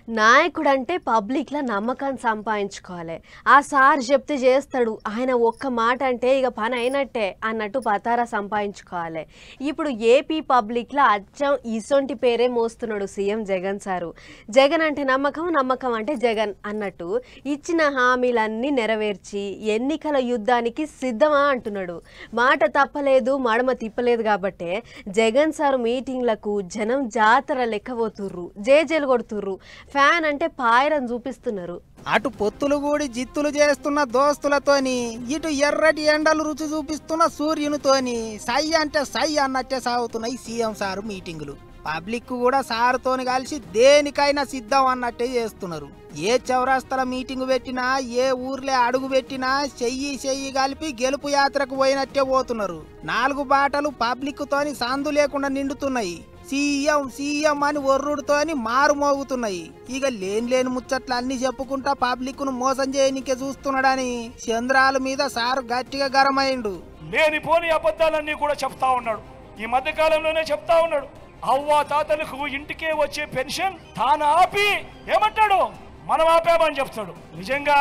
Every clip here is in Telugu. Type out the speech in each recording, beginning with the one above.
నాయకుడు అంటే పబ్లిక్‌ల నమ్మకాన్ని సంపాదించుకోవాలి. ఆ సార్ చెప్తే చేస్తాడు. ఆయన ఒక్క మాట అంటే ఇక పని అయినట్టే అన్నట్టు పతారా సంపాదించుకోవాలి. ఇప్పుడు ఏపీ పబ్లిక్‌ల అచ్చం ఇసొంటి పేరే మోస్తున్నాడు సీఎం జగన్ సారు. జగన్ అంటే నమ్మకం, నమ్మకం అంటే జగన్ అన్నట్టు ఇచ్చిన హామీలన్నీ నెరవేర్చి ఎన్నికల యుద్ధానికి సిద్ధమా అంటున్నాడు. మాట తప్పలేదు, మడమ తిప్పలేదు కాబట్టే జగన్ సారు మీటింగ్లకు జనం జాతర లెక్క పోతుర్రు, జేజేలు కొడుతుర్రు. ఫ్యాన్ అంటే పాయరం చూపిస్తున్నారు. అటు పొత్తులు కూడి జిత్తులు చేస్తున్న దోస్తులతోని, ఇటు ఎర్రటి ఎండలు రుచి చూపిస్తున్న సూర్యునితోని సై అంటే సై అన్నట్టే సాగుతున్నాయి సీఎం సారు మీటింగులు. పబ్లిక్ కూడా సారుతోని కలిసి దేనికైనా సిద్ధం అన్నట్టే చేస్తున్నారు. ఏ చౌరాస్తల మీటింగ్ పెట్టినా, ఏ ఊర్లే అడుగు పెట్టినా చెయ్యి కలిపి గెలుపు యాత్రకు పోయినట్టే పోతున్నారు. 4 బాటలు పబ్లిక్ తోని సందు లేకుండా నిండుతున్నాయి. సీఎం సీఎం అని ఒర్రుడుతోని మారు మోగుతున్నాయి. ఇక లేని ముచ్చట్లు అన్ని చెప్పుకుంటా పబ్లిక్ ను మోసం చేయనికే చూస్తున్నాడని చంద్రాల మీద సారు గట్టిగా గరమైండు. లేనిపోని అబద్ధాలన్నీ కూడా చెప్తా ఉన్నాడు. ఈ మధ్య కాలంలోనే చెప్తా ఉన్నాడు, అవ్వ తాతలకు ఇంటికే వచ్చే పెన్షన్ తాను ఆపి ఏమంటాడు, మనం ఆపామని చెప్తాడు. నిజంగా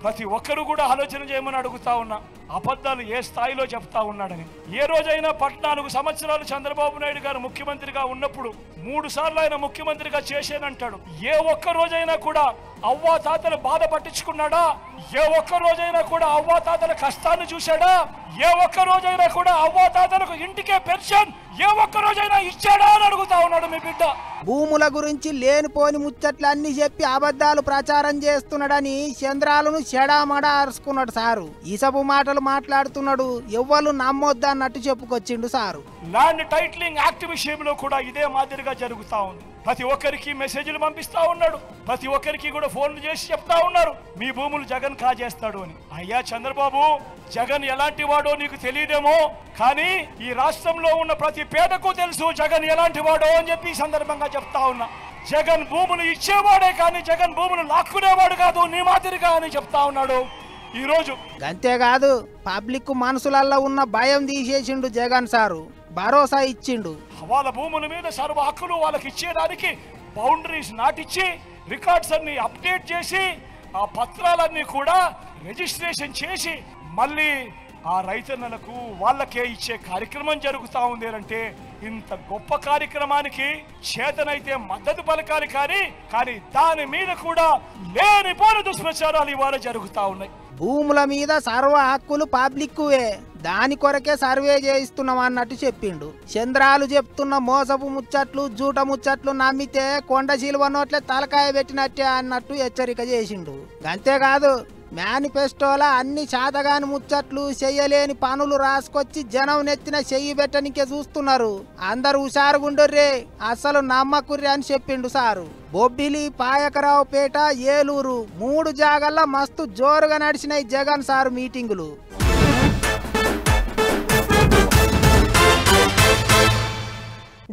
ప్రతి ఒక్కరు కూడా ఆలోచన చేయమని అడుగుతా ఉన్నా, అబద్ధాలు ఏ స్థాయిలో చెప్తా ఉన్నాడని. ఏ రోజైనా 14 సంవత్సరాలు చంద్రబాబు నాయుడు గారు ముఖ్యమంత్రిగా ఉన్నప్పుడు 3 సార్లు ఆయన ముఖ్యమంత్రిగా చేశానంటాడు. ఏ ఒక్క రోజైనా కూడా అవ్వా తాతలు బాధ పట్టించుకున్నాడా? ఏ ఒక్క రోజైనా కూడా అవ్వా తాతల కష్టాన్ని చూశాడా? ఏ ఒక్క రోజైనా కూడా అవ్వా తాతలకు ఇంటికే పెన్షన్ ఏ ఒక్క రోజైనా ఇచ్చాడా అని అడుగుతా ఉన్నాడు మీ బిడ్డ. భూముల గురించి లేనిపోని ముచ్చట్లన్నీ చెప్పి అబద్ధాలు ప్రచారం చేస్తున్నాడని చంద్రాలను చెడామడా అరుచుకున్నాడు సారు. ఇసపు మాటలు మాట్లాడుతున్నాడు, ఎవ్వరు నమ్మొద్దన్నట్టు చెప్పుకొచ్చిండు సారు. ల్యాండ్ టైటిలింగ్ యాక్ట్ విషయంలో కూడా ఇదే మాదిరిగా జరుగుతా ఉంది. ప్రతి ఒక్కరికి మెసేజ్లు పంపిస్తా ఉన్నాడు, ప్రతి ఒక్కరికి కూడా ఫోన్లు చేసి చెప్తా ఉన్నారు, మీ భూములు జగన్ కాజేస్తాడు అని. అయ్యా చంద్రబాబు, జగన్ ఎలాంటి వాడో నీకు తెలియదేమో, కానీ ఈ రాష్ట్రంలో ఉన్న ప్రతి పేదకు తెలుసు జగన్ ఎలాంటి వాడో అని చెప్పి ఈ సందర్భంగా చెప్తా ఉన్నా. జగన్ భూములు ఇచ్చేవాడే కానీ జగన్ భూములు లాక్కునేవాడు కాదు నీ మాదిరిగా అని చెప్తా ఉన్నాడు ఈ రోజు. అంతేకాదు పబ్లిక్ మనసులల్లో ఉన్న భయం తీసేసిండు జగన్ సారు, భరోసా ఇచ్చిండు. వాళ్ళ భూముల మీద సర్వ హక్కులు వాళ్ళకి ఇచ్చేదానికి బౌండరీస్ నాటిచ్చి రికార్డ్స్ అన్ని అప్డేట్ చేసి ఆ పత్రాలన్నీ కూడా రిజిస్ట్రేషన్ చేసి మళ్ళీ ఆ రైతన్నలకు వాళ్ళకే ఇచ్చే కార్యక్రమం జరుగుతూ ఉంది అంటే ఇంత గొప్ప కార్యక్రమానికి చేతనైతే మద్దతు పలకాలి, కానీ దాని మీద కూడా లేనిపోని దుష్ప్రచారాలు ఇవాళ జరుగుతూ ఉన్నాయి. భూముల మీద సర్వ హక్కులు పబ్లిక్కువే, దాని కొరకే సర్వే చేయిస్తున్నాం అన్నట్టు చెప్పిండు. చంద్రాలు చెప్తున్న మోసపు ముచ్చట్లు, జూట ముచ్చట్లు నమ్మితే కొండ శిలువ నోట్లే తలకాయ పెట్టినట్టే అన్నట్టు హెచ్చరిక చేసిండు. అంతేకాదు మేనిఫెస్టోలా అన్ని శాతగాని ముచ్చట్లు, చెయ్యలేని పనులు రాసుకొచ్చి జనం నెత్తిన చెయ్యి పెట్టనికే చూస్తున్నారు. అందరు హుషారుగుండుర్రే, అసలు నమ్మకుర్రే అని చెప్పిండు సారు. బొబ్బిలి, పాయకరావుపేట, ఏలూరు 3 జాగల్లో మస్తు జోరుగా నడిచినాయి జగన్ సారు మీటింగులు.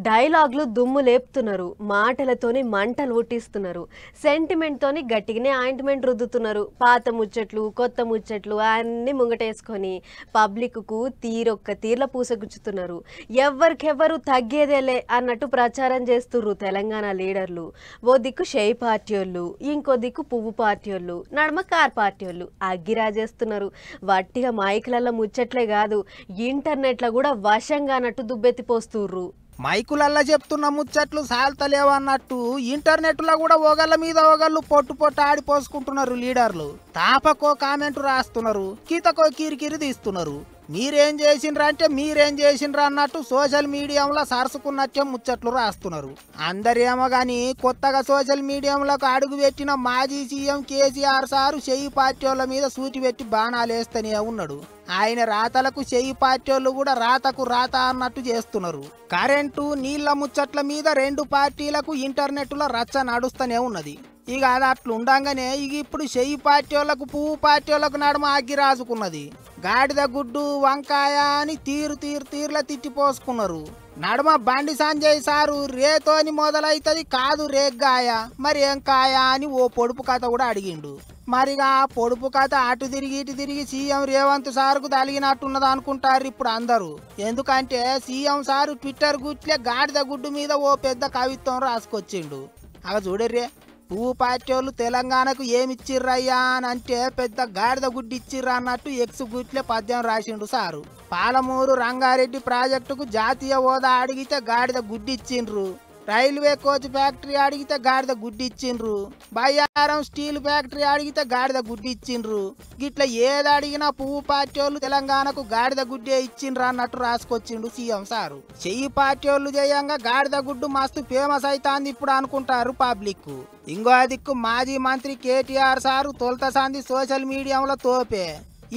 డైలాగులు దుమ్ము లేపుతున్నారు, మాటలతోని మంటలు పుట్టిస్తున్నారు, సెంటిమెంట్తోని గట్టిగానే ఆయింట్మెంట్ రుద్దుతున్నారు. పాత ముచ్చట్లు, కొత్త ముచ్చట్లు అన్నీ ముంగటేసుకొని పబ్లిక్కు తీరొక్క తీర్ల పూసగుచ్చుతున్నారు. ఎవ్వరికెవ్వరు తగ్గేదేలే అన్నట్టు ప్రచారం చేస్తుర్రు తెలంగాణ లీడర్లు. ఓ దిక్కు షేయి పార్టీ వాళ్ళు, ఇంకో దిక్కు పువ్వు పార్టీ వాళ్ళు, నడమ కార్ పార్టీ వాళ్ళు అగ్గిరాజేస్తున్నారు. వట్టిగా మైకులల్లో ముచ్చట్లే కాదు, ఇంటర్నెట్లో కూడా వశంగా అన్నట్టు దుబ్బెత్తిపోస్తుర్రు. మైకులల్లా చెప్తున్న ముచ్చట్లు సాల్తలేవన్నట్టు ఇంటర్నెట్లో కూడా ఒకళ్ళ మీద ఒకళ్ళు పొట్టు ఆడిపోసుకుంటున్నారు లీడర్లు. తాపకో కామెంట్ రాస్తున్నారు, కీతకో కిరికిరి తీస్తున్నారు. మీరేం చేసిండ్రా అంటే మీరేం చేసిండ్రా అన్నట్టు సోషల్ మీడియాలో సరసుకున్నట్టే ముచ్చట్లు రాస్తున్నారు. అందరేమో గాని కొత్తగా సోషల్ మీడియాలకు అడుగు పెట్టిన మాజీ సీఎం కేసీఆర్ సారు చెయ్యి పార్టీల మీద సూటి పెట్టి బాణాలు వేస్తూనే ఉన్నాడు. ఆయన రాతలకు చెయ్యి పార్టీలు కూడా రాతకు రాత అన్నట్టు చేస్తున్నారు. కరెంటు, నీళ్ల ముచ్చట్ల మీద 2 పార్టీలకు ఇంటర్నెట్లో రచ్చ నడుస్తూనే ఉన్నది. ఇక అది అట్లుండగానే ఇక ఇప్పుడు చెయ్యి పార్టీలకు పువ్వు పార్టీలకు నడుమ అగ్గి రాజుకున్నది. గాడిద గుడ్డు, వంకాయ అని తీర్ల తిట్టిపోసుకున్నారు. నడుమ బండి సంజయ్ సారు రేతోని మొదలైతది కాదు రేగ్గాయ, మరి ఏం కాయ అని ఓ పొడుపు కథ కూడా అడిగిండు. మరిగా పొడుపు కథ అటు తిరిగి ఇటు తిరిగి సీఎం రేవంత్ సార్కు తలిగినట్టున్నది అనుకుంటారు ఇప్పుడు అందరూ. ఎందుకంటే సీఎం సారు ట్విట్టర్ గుట్లే గాడిద గుడ్డు మీద ఓ పెద్ద కవిత్వం రాసుకొచ్చిండు. అగ చూడర్రే, పువ్వు పార్టీ వాళ్ళు తెలంగాణకు ఏమిచ్చిర్రయ్యా అని అంటే పెద్ద గాడిద గుడ్డి ఇచ్చిర్రా అన్నట్టు ఎక్స్ గుట్లే పద్యం రాసిండు సారు. పాలమూరు రంగారెడ్డి ప్రాజెక్టుకు జాతీయ హోదా అడిగితే గాడిద గుడ్డి ఇచ్చిండ్రు. రైల్వే కోచ్ ఫ్యాక్టరీ అడిగితే గాడిద గుడ్డి ఇచ్చిండ్రు. బయ్యారం స్టీల్ ఫ్యాక్టరీ అడిగితే గాడిద గుడ్డి ఇచ్చిండ్రు. గిట్ల ఏది అడిగినా పువ్వు పార్టీ వాళ్ళు తెలంగాణకు గాడిద గుడ్డే ఇచ్చిండ్రు అన్నట్టు రాసుకొచ్చిండు సీఎం సారు. చెయ్యి పార్టీ వాళ్ళు చేయంగా గాడిద గుడ్డు మస్తు ఫేమస్ అవుతాంది ఇప్పుడు అనుకుంటారు పబ్లిక్. ఇంకో దిక్కు మాజీ మంత్రి కేటీఆర్ సారు తొలత సంది సోషల్ మీడియాలో తోపే.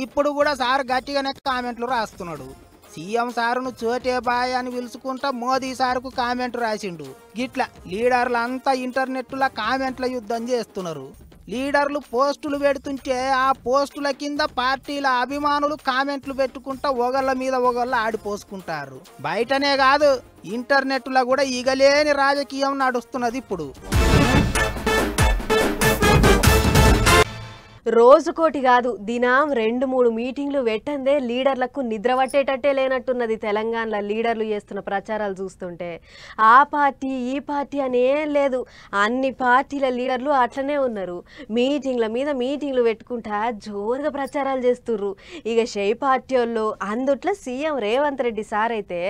ఇప్పుడు కూడా సార్ గట్టిగానే కామెంట్లు రాస్తున్నాడు. సీఎం సారును చోటే బాయ్ అని పిలుచుకుంటా మోదీ సారుకు కామెంట్ రాసిండు. గిట్ల లీడర్లు అంతా ఇంటర్నెట్లో కామెంట్ల యుద్ధం చేస్తున్నారు. లీడర్లు పోస్టులు పెడుతుంటే ఆ పోస్టుల కింద పార్టీల అభిమానులు కామెంట్లు పెట్టుకుంటా ఒకళ్ళ మీద ఒకళ్ళు ఆడిపోసుకుంటారు. బయటనే కాదు ఇంటర్నెట్లో కూడా ఇగలేని రాజకీయం నడుస్తున్నది ఇప్పుడు. రోజుకోటి కాదు దినం 2-3 మీటింగ్లు పెట్టందే లీడర్లకు నిద్ర పట్టేటట్టే లేనట్టున్నది. తెలంగాణలో లీడర్లు చేస్తున్న ప్రచారాలు చూస్తుంటే ఆ పార్టీ ఈ పార్టీ అని ఏం లేదు, అన్ని పార్టీల లీడర్లు అట్లనే ఉన్నారు. మీటింగ్ల మీద మీటింగ్లు పెట్టుకుంటా జోరుగా ప్రచారాలు చేస్తుర్రు. ఇక షై పార్టీ వాళ్ళు అందుట్లో సీఎం రేవంత్ రెడ్డి సార్ అయితే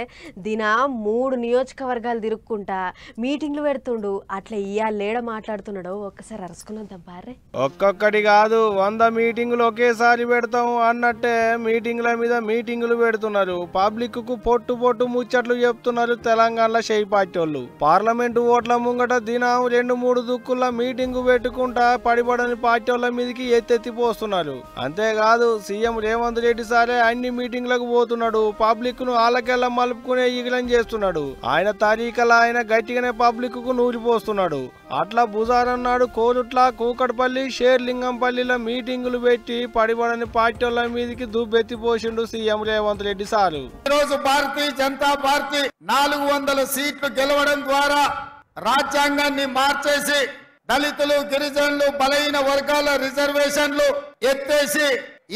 దినం 3 నియోజకవర్గాలు తిరుక్కుంటా మీటింగ్లు పెడుతుండు. అట్లా ఇయ్యాల లేడ మాట్లాడుతున్నాడో ఒక్కసారి అరుసుకున్నద్దాం పారే. ఒక్కొక్కటి కాదు 100 మీటింగులు ఒకేసారి పెడతాం అన్నట్టే మీటింగుల మీద మీటింగులు పెడుతున్నారు. పబ్లిక్ కు పొట్టు పొట్టు ముచ్చట్లు చెప్తున్నారు తెలంగాణలో షై పార్టీ వాళ్ళు. పార్లమెంటు ఓట్ల ముంగట దినం 2-3 దుక్కుల మీటింగు పెట్టుకుంటా పడిపడని పార్టీ వాళ్ళ మీదకి ఎత్తెత్తిపోస్తున్నారు. అంతేకాదు సీఎం రేవంత్ రెడ్డి సారే అన్ని మీటింగ్లకు పోతున్నాడు. పబ్లిక్ ను ఆలకెళ్ళ మలుపుకునే ఈగలం చేస్తున్నాడు. ఆయన తరీకల ఆయన గట్టిగానే పబ్లిక్ కు నూరిపోస్తున్నాడు. అట్లా బుధవారం నాడు కోరుట్ల కూకట్పల్లి షేర్లింగంపల్లిలో మీటింగులు పెట్టి పడిపడని పార్టీ వాళ్ళ మీదకి దుబ్బెత్తిపోసిండు సీఎం రేవంత్ రెడ్డి సారు. ఈరోజు భారతీయ జనతా పార్టీ 400 సీట్లు గెలవడం ద్వారా రాజ్యాంగాన్ని మార్చేసి దళితులు గిరిజనులు బలహీన వర్గాల రిజర్వేషన్లు ఎత్తేసి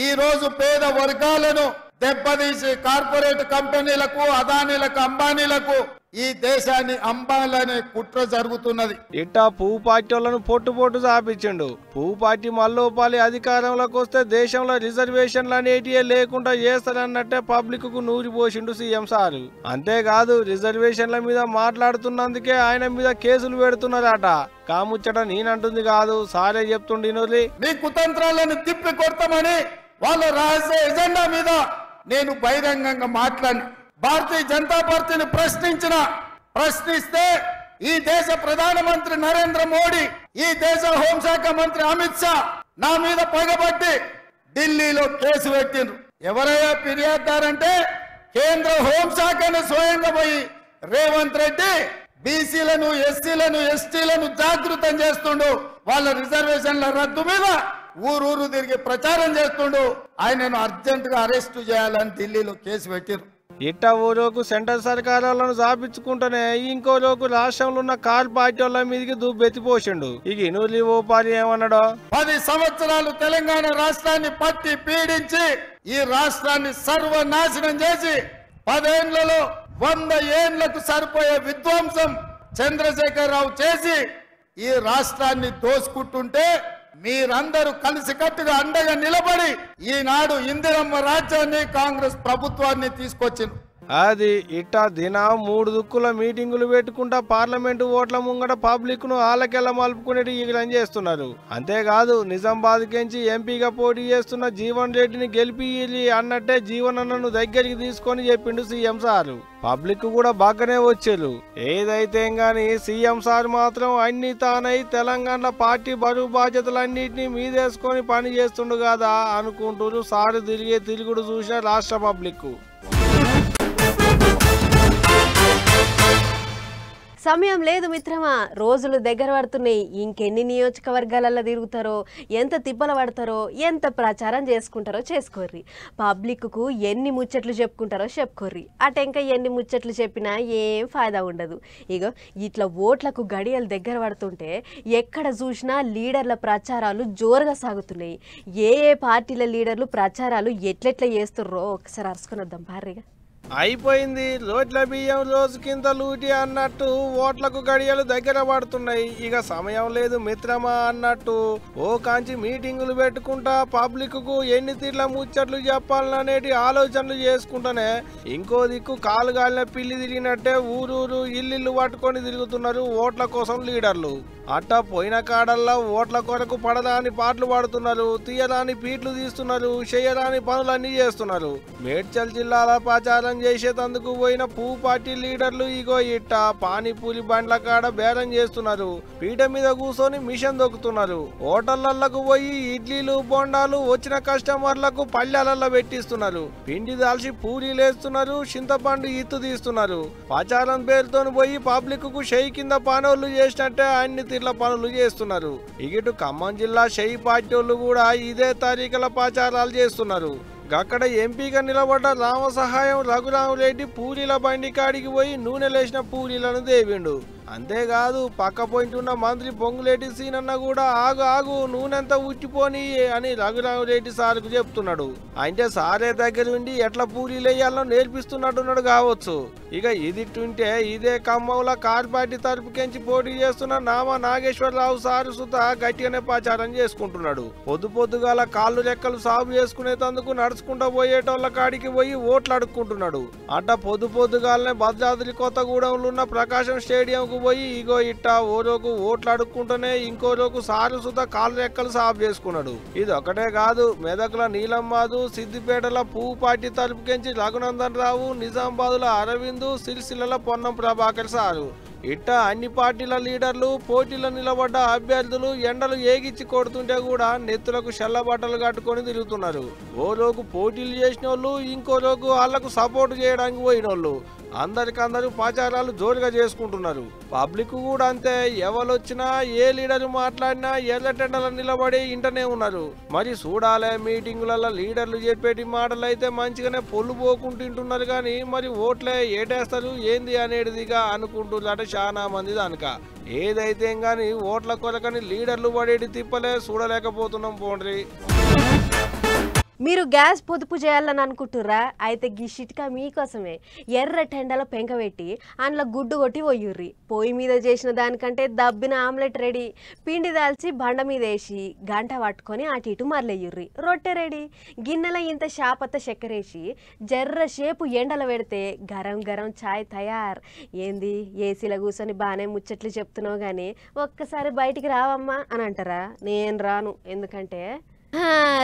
ఈ రోజు పేద వర్గాలను దెబ్బతీసి కార్పొరేట్ కంపెనీలకు అదానీలకు అంబానీలకు ఈ దేశాన్ని అంబాలనే కుట్ర జరుగుతున్నది. ఇట్టా పువ్వు పార్టీ వాళ్ళను పొట్టు పొట్టు చాపించిండు. పువ్వు పార్టీ మల్లోపాలి అధికారంలోకి వస్తే దేశంలో రిజర్వేషన్లు అనేటివే లేకుండా చేస్తారన్నట్టే పబ్లిక్ కు నూరిపోసిండు సీఎం సారు. అంతేకాదు రిజర్వేషన్ల మీద మాట్లాడుతున్నందుకే ఆయన మీద కేసులు పెడుతున్నారట. కాముచ్చట నేనంటుంది కాదు సారే చెప్తుండి. నీ కుతంత్రాలను తిప్పి కొడతామని వాళ్ళ రహస్య ఎజెండా మీద నేను బహిరంగంగా మాట్లాడి భారతీయ జనతా పార్టీని ప్రశ్నిస్తే ఈ దేశ ప్రధానమంత్రి నరేంద్ర మోడీ, ఈ దేశ హోంశాఖ మంత్రి అమిత్ షా నా మీద పగబట్టి ఢిల్లీలో కేసు పెట్టిండ్రు. ఎవరయ్యా ఫిర్యాదుదారంటే కేంద్ర హోంశాఖను స్వయంగా పోయి రేవంత్ రెడ్డి బీసీలను ఎస్సీలను ఎస్టీలను జాగృతం చేస్తుండు. వాళ్ళ రిజర్వేషన్ల రద్దు మీద ఊరూరు తిరిగి ప్రచారం చేస్తుండు. ఆయనను అర్జెంట్ గా అరెస్ట్ చేయాలని ఢిల్లీలో కేసు పెట్టిరు. ఇట్ట ఓ రోజు సెంట్రల్ సర్కార్ వాళ్ళను చాపించుకుంటేనే ఇంకో రోజు రాష్ట్రంలో ఉన్న కార్ పార్టీ వాళ్ళ మీదకి దుబ్బెత్తిపోసిండు. ఇక ఇనూలి ఓ పారి ఏమన్నాడో 10 సంవత్సరాలు తెలంగాణ రాష్ట్రాన్ని పట్టి పీడించి ఈ రాష్ట్రాన్ని సర్వనాశనం చేసి 10 ఏళ్లలో 100 ఏళ్లకు సరిపోయే విధ్వంసం చంద్రశేఖరరావు చేసి ఈ రాష్ట్రాన్ని దోసుకుంటుంటే మీరందరూ కలిసికట్టుగా అండగా నిలబడి ఈనాడు ఇందిరమ్మ రాజ్యాన్ని కాంగ్రెస్ ప్రభుత్వాన్ని తీసుకొచ్చింది. అది ఇట్టా దినం 3 దుక్కుల మీటింగులు పెట్టుకుంటా పార్లమెంటు ఓట్ల ముంగట పబ్లిక్ ను ఆలకెళ్ళ మలుపుకునేటి ఈగలం చేస్తున్నారు. అంతేకాదు నిజామాబాద్ కెంచి ఎంపీగా పోటీ చేస్తున్న జీవన్ రెడ్డిని గెలిపియ్యి అన్నట్టే జీవన్ అన్నను దగ్గరికి తీసుకొని చెప్పిండు సీఎం సారు. పబ్లిక్ కూడా బాగానే వచ్చారు. ఏదైతే గాని సీఎం సార్ మాత్రం అన్ని తానై తెలంగాణ పార్టీ బరువు బాధ్యతలన్నింటినీ మీదేసుకొని పని చేస్తుండు కదా అనుకుంటూ సారు తిరిగే తిరుగుడు చూసిన రాష్ట్ర పబ్లిక్. సమయం లేదు మిత్రమా, రోజులు దగ్గర పడుతున్నాయి. ఇంకెన్ని నియోజకవర్గాలలో తిరుగుతారో, ఎంత తిప్పలు పడతారో, ఎంత ప్రచారం చేసుకుంటారో చేసుకోర్రి. పబ్లిక్కు ఎన్ని ముచ్చట్లు చెప్పుకుంటారో చెప్పుకోర్రి. అటెంక ఎన్ని ముచ్చట్లు చెప్పినా ఏం ఫాయిదా ఉండదు. ఇగో ఇట్లా ఓట్లకు గడియలు దగ్గర పడుతుంటే ఎక్కడ చూసినా లీడర్ల ప్రచారాలు జోరుగా సాగుతున్నాయి. ఏ పార్టీల లీడర్లు ప్రచారాలు ఎట్లెట్లా చేస్తుర్రో ఒకసారి అరుసుకొని వద్దాం పార్రిగా. అయిపోయింది. రోడ్ల బియ్యం రోజు కింద లూటి అన్నట్టు ఓట్లకు గడియలు దగ్గర పడుతున్నాయి. ఇక సమయం లేదు మిత్రమా అన్నట్టు ఓ కాంచి మీటింగులు పెట్టుకుంటా పబ్లిక్ కు ఎన్ని తీర్ల ముచ్చట్లు చెప్పాలనేటి ఆలోచనలు చేసుకుంటానే ఇంకో దిక్కు కాలు గాలిన పిల్లి తిరిగినట్టే ఊరూరు ఇల్లు పట్టుకొని తిరుగుతున్నారు ఓట్ల కోసం లీడర్లు. అట్టా పోయిన కాడల్లా ఓట్ల కొరకు పడదాని పాటలు పాడుతున్నారు, తీయరాని పీట్లు తీస్తున్నారు, చేయరాని పనులన్నీ చేస్తున్నారు. మేడ్చల్ జిల్లాల ప్రచారం చేసేందుకు పోయిన పువ్వు పార్టీ లీడర్లు ఇగో ఇట్ట పానీపూరి బండ్ల కాడ బేరం చేస్తున్నారు, పీట మీద కూర్చొని మిషన్ దొక్కుతున్నారు. హోటళ్లకు పోయి ఇడ్లీలు బొండాలు వచ్చిన కస్టమర్లకు పల్లెలల్లో పెట్టిస్తున్నారు, పిండి దాల్చి పూరీలు వేస్తున్నారు, చింతపండు ఇత్తు తీస్తున్నారు. ప్రచారం పేరుతో పోయి పబ్లిక్ కు షెయి కింద పనులు చేసినట్టే అన్ని తీర్ల పనులు చేస్తున్నారు. ఇటు ఖమ్మం జిల్లా షెయి పార్టీ వాళ్ళు కూడా ఇదే తారీఖుల ప్రచారాలు చేస్తున్నారు. అక్కడ ఎంపీగా నిలబడ్డ రామసహాయం రఘురామరెడ్డి పూరీల బండి కాడికి పోయి నూనె లేసిన పూరీలను దేవిండు. అంతేకాదు పక్క పాయింట్ ఉన్న మంత్రి పొంగులేటి సీనన్న కూడా ఆగు నూనెంతా ఉట్టిపోని అని రఘురామరెడ్డి సార్కు చెప్తున్నాడు. అంటే సారే దగ్గరుండి ఎట్లా పూరీలు వేయాలో నేర్పిస్తున్నట్టున్నాడు కావచ్చు. ఇక ఇదిట్టుంటే ఇదే ఖమ్మంలో కార్ పార్టీ తరపుకెంచి పోటీ చేస్తున్న నామా నాగేశ్వరరావు సారు సుత గట్టిగానే ప్రచారం చేసుకుంటున్నాడు. పొద్దుగాల కాళ్ళు రెక్కలు సాగు చేసుకునేందుకు నడుచుకుంటూ పోయేటోళ్ళ కాడికి పోయి ఓట్లు అడుక్కుంటున్నాడు. అట్ట పొద్దుగాలనే భద్రాద్రి కొత్తగూడెంలో ఉన్న ప్రకాశం స్టేడియంకు పోయి ఇగో ఇట్టా ఓ రోజు ఓట్లు అడుక్కుంటూనే ఇంకో రోజు సారు సుత కాళ్ళు రెక్కలు సాగు చేసుకున్నాడు. ఇది ఒకటే కాదు, మెదకుల నీలమ్మాదు, సిద్దిపేటల పువ్వు పార్టీ తరపుకెంచి రఘునందన్ రావు, నిజామాబాదుల అరవింద్, సిరిసిల్ల పొన్నం ప్రభాకర్ సారు ఇట్ట అన్ని పార్టీల లీడర్లు పోటీలో నిలబడ్డ అభ్యర్థులు ఎండలు ఏగిచ్చి కొడుతుంటే కూడా నెత్తులకు చెల్లబట్టలు కట్టుకొని తిరుగుతున్నారు. ఓ రోజు పోటీలు చేసిన వాళ్ళు ఇంకో రోజు వాళ్లకు సపోర్ట్ చేయడానికి పోయినోళ్ళు అందరికందరూ ప్రచారాలు జోరుగా చేసుకుంటున్నారు. పబ్లిక్ కూడా అంతే, ఎవరొచ్చినా ఏ లీడర్ మాట్లాడినా ఎర్రటెండల నిలబడి ఇంటనే ఉన్నారు. మరి చూడాలే మీటింగులలో లీడర్లు చెప్పేటి మాటలు అయితే మంచిగానే పొల్లు పోకుంటుంటున్నారు కానీ మరి ఓట్లే ఏటేస్తారు ఏంది అనేటిదిగా అనుకుంటున్నారట చాలా మంది. దానిక ఏదైతే గాని ఓట్ల కొరకని లీడర్లు పడేటి తిప్పలే చూడలేకపోతున్నాం పోండ్రి. మీరు గ్యాస్ పొదుపు చేయాలని అనుకుంటుర్రా? అయితే గీ చిట్కా మీకోసమే. ఎర్ర టెండల పెంక పెట్టి అందులో గుడ్డు కొట్టి పోయుర్రి. పొయ్యి మీద చేసిన దానికంటే దబ్బిన ఆమ్లెట్ రెడీ. పిండి దాల్చి బండ మీద వేసి గంట పట్టుకొని అటు ఇటు మరలేయుర్రి. రొట్టె రెడీ. గిన్నెలో ఇంత షాపత్త చక్కెరేసి జర్ర షేపు ఎండల పెడితే గరం గరం ఛాయ్ తయారు. ఏంది ఏసీలో కూర్చొని బాగానే ముచ్చట్లు చెప్తున్నావు కానీ ఒక్కసారి బయటికి రావమ్మా అని అంటారా? నేను రాను. ఎందుకంటే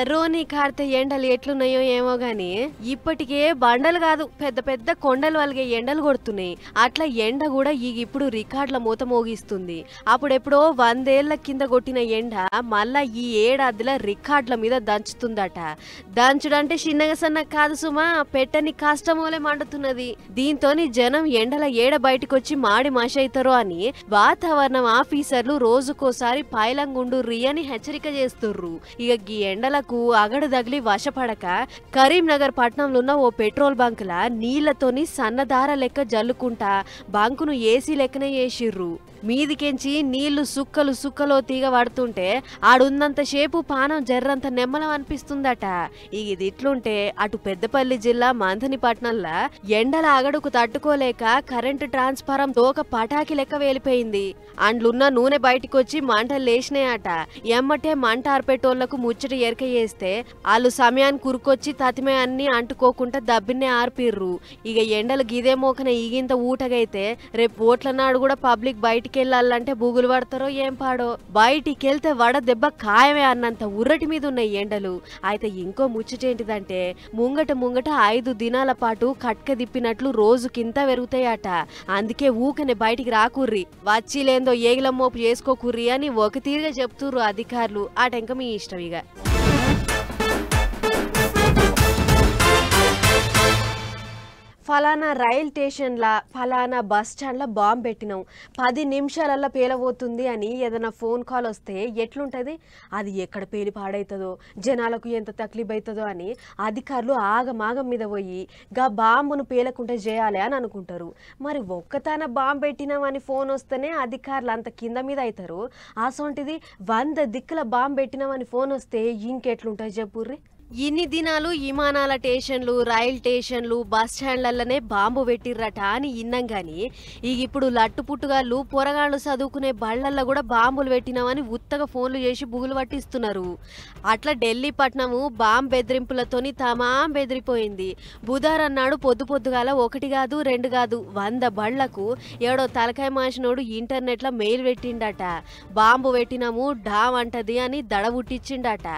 రోని కార్తే ఎండలు ఎట్లున్నాయో ఏమో గాని ఇప్పటికే బండలు కాదు పెద్ద పెద్ద కొండలు వలిగే ఎండలు కొడుతున్నాయి. అట్లా ఎండ కూడా ఇప్పుడు రికార్డుల మూత మోగిస్తుంది. అప్పుడెప్పుడో 100 ఏళ్ల కింద కొట్టిన ఎండ మళ్ళా ఈ ఏడాదిలో రికార్డుల మీద దంచుతుందట. దంచుడంటే చిన్నగా సన్నగా కాదు సుమా, పెట్టని కష్టమోలే మండుతున్నది. దీంతో జనం ఎండల ఏడ బయటకొచ్చి మాడి మషైతారో అని వాతావరణం ఆఫీసర్లు రోజుకోసారి పైలంగుండుర్రి అని హెచ్చరిక చేస్తుర్రు. ఇక ఈ ఎండలకు అగడు తగిలి వశపడక కరీంనగర్ పట్టణంలో ఉన్న ఓ పెట్రోల్ బంకుల నీళ్లతోని సన్నదార లెక్క జల్లుకుంటా బంకును ఏసీ లెక్కనే చేసిర్రు. మీదికెంచి నీళ్లు సుక్కలో తీగ పడుతుంటే ఆడున్నంత సేపు పానం జర్రంత నెమ్మలం అనిపిస్తుందట. ఇది ఇట్లుంటే అటు పెద్దపల్లి జిల్లా మంథనిపట్నంలో ఎండల అగడుకు తట్టుకోలేక కరెంటు ట్రాన్స్ఫారం తోక పటాకి లెక్క వేలిపోయింది. అండ్లున్న నూనె బయటికొచ్చి మంటలు లేచినాయట. ఎమ్మటే మంట ఆర్పేటోళ్లకు ముచ్చట ఎరక చేస్తే వాళ్ళు సమయానికి కురుకొచ్చి తతిమే అన్ని అంటుకోకుండా దబ్బిన్నే ఆర్పిర్రు. ఇక ఎండలు గిదే మోకన ఈగింత ఊటగైతే రేపు ఓట్ల నాడు కూడా పబ్లిక్ బయటికి వెళ్ళాలంటే బూగులు పడతారో ఏం పాడో. బయటికి వెళ్తే వడ దెబ్బ ఖాయమే అన్నంత ఉర్రటి మీద ఉన్నాయి ఎండలు. అయితే ఇంకో ముచ్చటేంటిదంటే ముంగట 5 దినాల పాటు కట్క దిప్పినట్లు రోజుకింత పెరుగుతాయట. అందుకే ఊకనే బయటికి రాకుర్రి, వచ్చిలేందో ఏగిలం మోపు చేసుకోకుర్రి అని ఒక తీరుగా చెప్తుర్రు అధికారులు. ఆటంక మీ ఇష్టం. ఇక ఫలానా రైల్ స్టేషన్లా ఫలానా బస్ స్టాండ్లో బాంబు పెట్టినాం 10 నిమిషాలల్లో పేలబోతుంది అని ఏదైనా ఫోన్ కాల్ వస్తే ఎట్లుంటుంది? అది ఎక్కడ పేలి పాడవుతుందో, జనాలకు ఎంత తక్లీఫ్ అవుతుందో అని అధికారులు ఆగమాగం మీద పోయి గా బాంబును పేలకుండా చేయాలి అని అనుకుంటారు. మరి ఒక్కతాన బాంబు పెట్టినామని ఫోన్ వస్తేనే అధికారులు అంత కింద మీద అవుతారు. అసొంటిది 100 దిక్కుల బాంబు పెట్టినామని ఫోన్ వస్తే ఇంకెట్లుంటుంది చెప్పుర్రి. ఇన్ని దినాలు విమానాల స్టేషన్లు, రైల్ స్టేషన్లు, బస్ స్టాండ్లలోనే బాంబు పెట్టిర్రట అని ఇన్నాం గాని ఇప్పుడు లట్టుపుట్టుగాళ్ళు పొరగాళ్ళు చదువుకునే బళ్ళల్లో కూడా బాంబులు పెట్టినామని ఉత్తగా ఫోన్లు చేసి బుగులు పట్టిస్తున్నారు. అట్లా ఢిల్లీ పట్నము బాంబు బెదిరింపులతోని తమాం బెదిరిపోయింది. బుధవారం నాడు పొద్దుగాల 1 కాదు 2 కాదు 100 బళ్లకు ఏడో తలకాయ మాసినోడు ఇంటర్నెట్లో మెయిల్ పెట్టిండట. బాంబు పెట్టినాము డామ్ అంటది అని దడ పుట్టించిండట.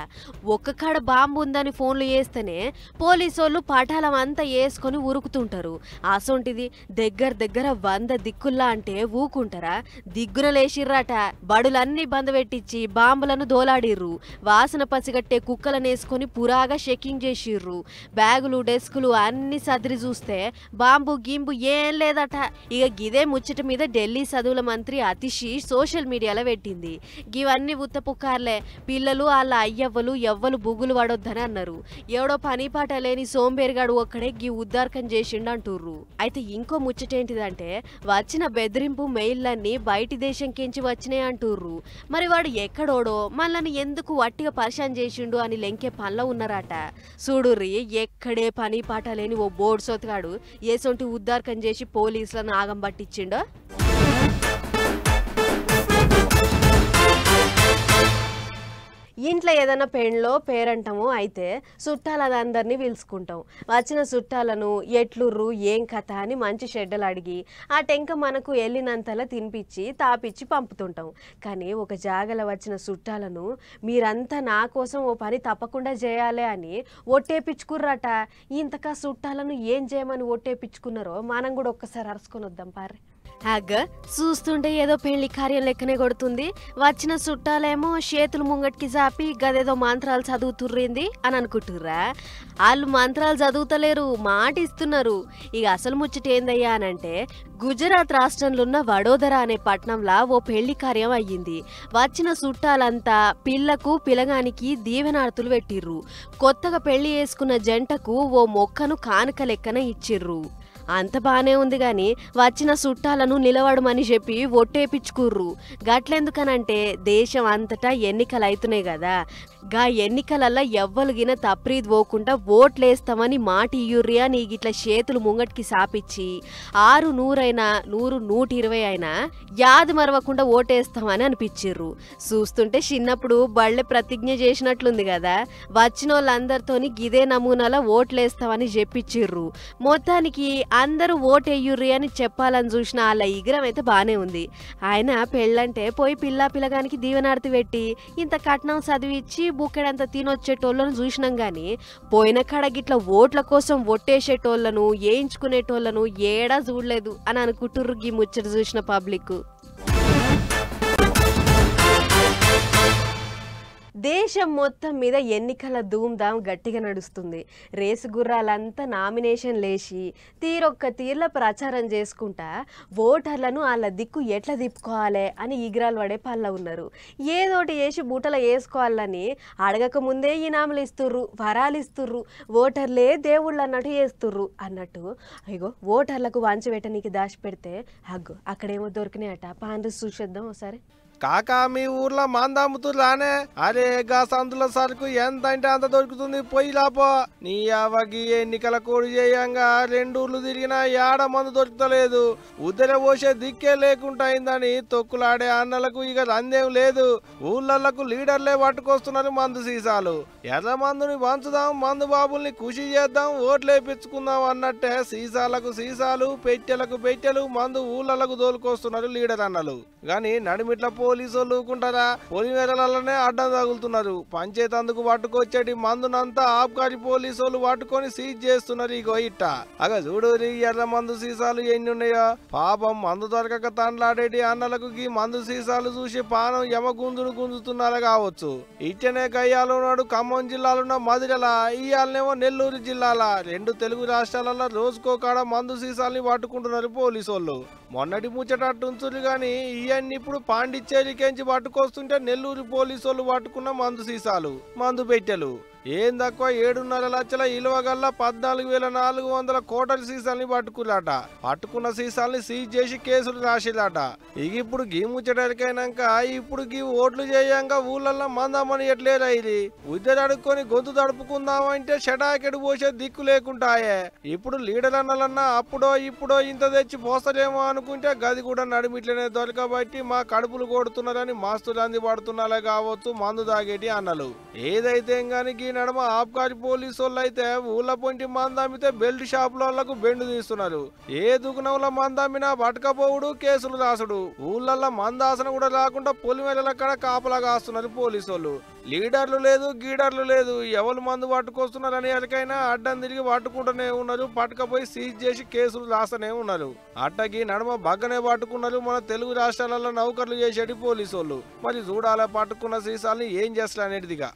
ఒక్క కాడ బాంబు ఉందని ఫోన్లు చేస్తేనే పోలీసోళ్ళు పటాలం అంతా వేసుకొని ఉరుకుతుంటారు. అసొంటిది దగ్గర 100 దిక్కుల్లా అంటే ఊకుంటారా? దిగ్గున లేచిర్రాట. బడులన్నీ బంద్ పెట్టించి బాంబులను దోలాడిర్రు. వాసన పసిగట్టే కుక్కలను వేసుకొని పురాగా చెకింగ్ చేసిర్రు. బ్యాగులు, డెస్కులు అన్ని సదిరి చూస్తే బాంబు గింబు ఏం లేదట. ఇక గిదే ముచ్చట మీద ఢిల్లీ చదువుల మంత్రి అతిషి సోషల్ మీడియాలో పెట్టింది. గివన్నీ ఉత్త పుకార్లే, పిల్లలు వాళ్ళ అయ్యవ్వలు ఎవ్వలు బుగులు పడొద్దని అన్నారు. ఎవడో పని పాట లేని సోంబేరిగాడు ఒక్కడే గీ ఉద్దార్కం చేసిండు అంటుర్రు. అయితే ఇంకో ముచ్చటేంటిదంటే వచ్చిన బెదిరింపు మెయిల్లన్నీ బయటి దేశం కించి వచ్చినాయి అంటుర్రు. మరి వాడు ఎక్కడోడో మనల్ని ఎందుకు వట్టిగా పరిశాన్ చేసిండు అని లెంకే పనిలో ఉన్నారట. చూడుర్రి, ఎక్కడే పని పాట లేని ఓ బోర్డు సోతగాడు ఏసొంటి ఉద్దార్కం చేసి పోలీసులను ఆగం పట్టించిండో. ఇంట్లో ఏదైనా పెండ్లో పేరంటమో అయితే చుట్టాలందరినీ పిలుచుకుంటాం. వచ్చిన చుట్టాలను ఎట్లుర్రు ఏం కథ అని మంచి షెడ్డలు అడిగి ఆ టెంక మనకు వెళ్ళినంతలా తినిపించి తాపిచ్చి పంపుతుంటాం. కానీ ఒక జాగల వచ్చిన చుట్టాలను మీరంతా నా కోసం ఓ పని తప్పకుండా చేయాలి అని ఒట్టేపించుకుర్రట. ఇంతకా చుట్టాలను ఏం చేయమని ఒట్టేపించుకున్నారో మనం కూడా ఒక్కసారి అరుచుకొని వద్దాం పారే. చూస్తుంటే ఏదో పెళ్లి కార్యం లెక్కనే కొడుతుంది. వచ్చిన చుట్టాలేమో చేతులు ముంగటికి చాపి గదేదో మంత్రాలు చదువుతుర్రింది అని అనుకుంటుర్రా? వాళ్ళు మంత్రాలు చదువుతలేరు, మాట ఇస్తున్నారు. ఇక అసలు ముచ్చట ఏందయ్యా అనంటే గుజరాత్ రాష్ట్రంలో ఉన్న వడోదర అనే పట్టణంలో ఓ పెళ్లి కార్యం అయ్యింది. వచ్చిన చుట్టాలంతా పిల్లకు పిలగానికి దీవెనార్తులు పెట్టిర్రు. కొత్తగా పెళ్లి చేసుకున్న జంటకు ఓ మొక్కను కానుక లెక్కన ఇచ్చిర్రు. అంత బానే ఉంది గాని వచ్చిన చుట్టాలను నిలవడమని చెప్పి ఒట్టేపించుకుర్రు. గట్లెందుకనంటే దేశం అంతటా ఎన్నికలు అవుతున్నాయి కదా, గా ఎన్నికలల్లా ఎవ్వలుగిన తప్రీద్ పోకుండా ఓట్లేస్తామని మాట ఇయ్యుర్రి అని గిట్ల చేతులు ముంగటికి సాపిచ్చి 6 100 100 120 అయినా యాది మరవకుండా ఓటేస్తామని అనిపించిర్రు. చూస్తుంటే చిన్నప్పుడు బళ్ళె ప్రతిజ్ఞ చేసినట్లుంది కదా. వచ్చిన వాళ్ళందరితోని గిదే నమూనాలో ఓట్లేస్తామని చెప్పించిర్రు. మొత్తానికి అందరూ ఓటేయ్యుర్రి అని చెప్పాలని చూసిన వాళ్ళ ఇగ్రం అయితే బానే ఉంది. ఆయన పెళ్ళంటే పోయి పిల్లగానికి దీవెనార్తి పెట్టి ఇంత కట్నం చదివిచ్చి బుక్కెడంత తినొచ్చేటోళ్ళను చూసినాం గాని పోయిన కాడ గిట్ల ఓట్ల కోసం ఒట్టేసేటోళ్లను వేయించుకునేటోళ్లను ఏడా చూడలేదు అని అనుకుంటుర్రు గీ ముచ్చట చూసిన పబ్లిక్. దేశం మొత్తం మీద ఎన్నికల ధూమ్ధామ్ గట్టిగా నడుస్తుంది. రేసు గుర్రాలంతా నామినేషన్ లేచి తీరొక్క తీర్ల ప్రచారం చేసుకుంటా ఓటర్లను వాళ్ళ దిక్కు ఎట్లా తిప్పుకోవాలి అని ఈగ్రాలు పడే పళ్ళ ఉన్నారు. ఏదోటి చేసి బూటలో వేసుకోవాలని అడగక ముందే ఇనాములు ఇస్తుర్రు, వరాలు ఇస్తుర్రు. ఓటర్లే దేవుళ్ళు అన్నట్టు చేస్తుర్రు అన్నట్టు. అయ్యో ఓటర్లకు వంచి పెట్టనీకి దాచి పెడితే అగ్గో అక్కడేమో దొరికినాయట. పాండ్రు చూసేద్దాం ఒకసారి. కాకా మీ ఊర్లో మంద అమ్ముతుర్రానే? అరే గా సందుల సరుకు ఎంత అంటే అంత దొరుకుతుంది, పోయి లాపో. నీ అవగి ఎన్నికల కోడి చేయంగా 2 ఊర్లు తిరిగినా ఏడ మందు దొరుకుతలేదు. ఉద్దర పోసే దిక్కే లేకుండా అయిందని తొక్కులాడే అన్నలకు ఇక రందేం లేదు. ఊళ్ళకు లీడర్లే పట్టుకొస్తున్నారు మందు సీసాలు. ఎర్ర మందుని పంచుదాం, మందు బాబుల్ని ఖుషి చేద్దాం, ఓట్లేపించుకుందాం అన్నట్టే సీసాలకు సీసాలు, పెట్టెలకు పెట్టెలు మందు ఊళ్ళకు దోలుకొస్తున్నారు లీడర్ అన్నలు. గాని నడిమిట్ల పోలీసులు ఊకుంటారా? పొలిమేరలనే అడ్డం తగులుతున్నారు. పంచాయతీ అందుకు పట్టుకొచ్చేటి మందునంతా ఆబ్కారీ పోలీసులు పట్టుకొని సీజ్ చేస్తున్నారు. ఇగో ఇట్ట అగ చూడు ఎర్ర మందు సీసాలు ఎన్ని ఉన్నాయో. పాపం మందు దొరకక తండ్లాడేటి అన్నలకు ఈ మందు సీసాలు చూసి పానం యమగుంజును గుంజుతున్నారా కావచ్చు. ఇట్టనే గయ్యాలో నాడు ఖమ్మం జిల్లాలో మదిరల, ఇయ్యాలనేమో నెల్లూరు జిల్లాల 2 తెలుగు రాష్ట్రాలలో రోజుకోకాడ మందు సీసాలని పట్టుకుంటున్నారు పోలీసోళ్ళు. మొన్నటి ముచ్చటట్టుంచురు గాని ఇవన్నీ ఇప్పుడు పాండిచ్చేరికెంచి పట్టుకొస్తుంటే నెల్లూరు పోలీసోళ్ళు పట్టుకున్న మందు సీసాలు, మందు పెట్టెలు. ఏం తక్కువ 7.5 లక్షల ఇలువగల్ల 14,400 కోట్ల సీసాల్ని పట్టుకులాట. పట్టుకున్న సీసాల్ని సీజ్ చేసి కేసులు రాసిలాట. ఇప్పుడు గీ ముచ్చటరికైనాక ఇప్పుడు గీ ఓట్లు చేయంగా ఊళ్ళల్లో మందామని ఎట్లేరా ఇది ఉద్దరు అడుక్కొని గొంతు తడుపుకుందామంటే షటాకెడు పోసే దిక్కు లేకుంటాయే. ఇప్పుడు లీడర్ అన్నలన్నా అప్పుడో ఇప్పుడో ఇంత తెచ్చి పోస్తలేమో అనుకుంటే గది కూడా నడిమిట్లనే దొరకబట్టి మా కడుపులు కొడుతున్నారని మాస్తులు అంది పడుతున్నాలే కావచ్చు మందు దాగేటి అన్నలు. ఏదైతే గాని ఈ నడమ ఆబ్కారీ పోలీసు వాళ్ళు అయితే ఊళ్ళ పొంటి మందమ్మితే బెల్ట్ షాపులకు బెండు తీస్తున్నారు. ఏ దుకుణంలో మందమ్మినా పట్టకపోవుడు కేసులు రాసుడు. ఊళ్ళల్లో మందాసన కూడా రాకుండా పొలిమేళల కాడ కాపలా కాస్తున్నారు పోలీసు వాళ్ళు. లీడర్లు లేదు గీడర్లు లేదు, ఎవరు మందు పట్టుకొస్తున్నారని ఎలకైనా అడ్డం తిరిగి పట్టుకుంటూనే ఉన్నారు. పట్టుకపోయి సీజ్ చేసి కేసులు రాస్తూనే ఉన్నారు. అట్టకి నడమ బగ్గనే పట్టుకున్నారు మన తెలుగు రాష్ట్రాలలో నౌకర్లు చేసేటి పోలీసు వాళ్ళు. మరి చూడాలా పట్టుకున్న సీసాలని ఏం చేస్తారు అనేటిదిగా.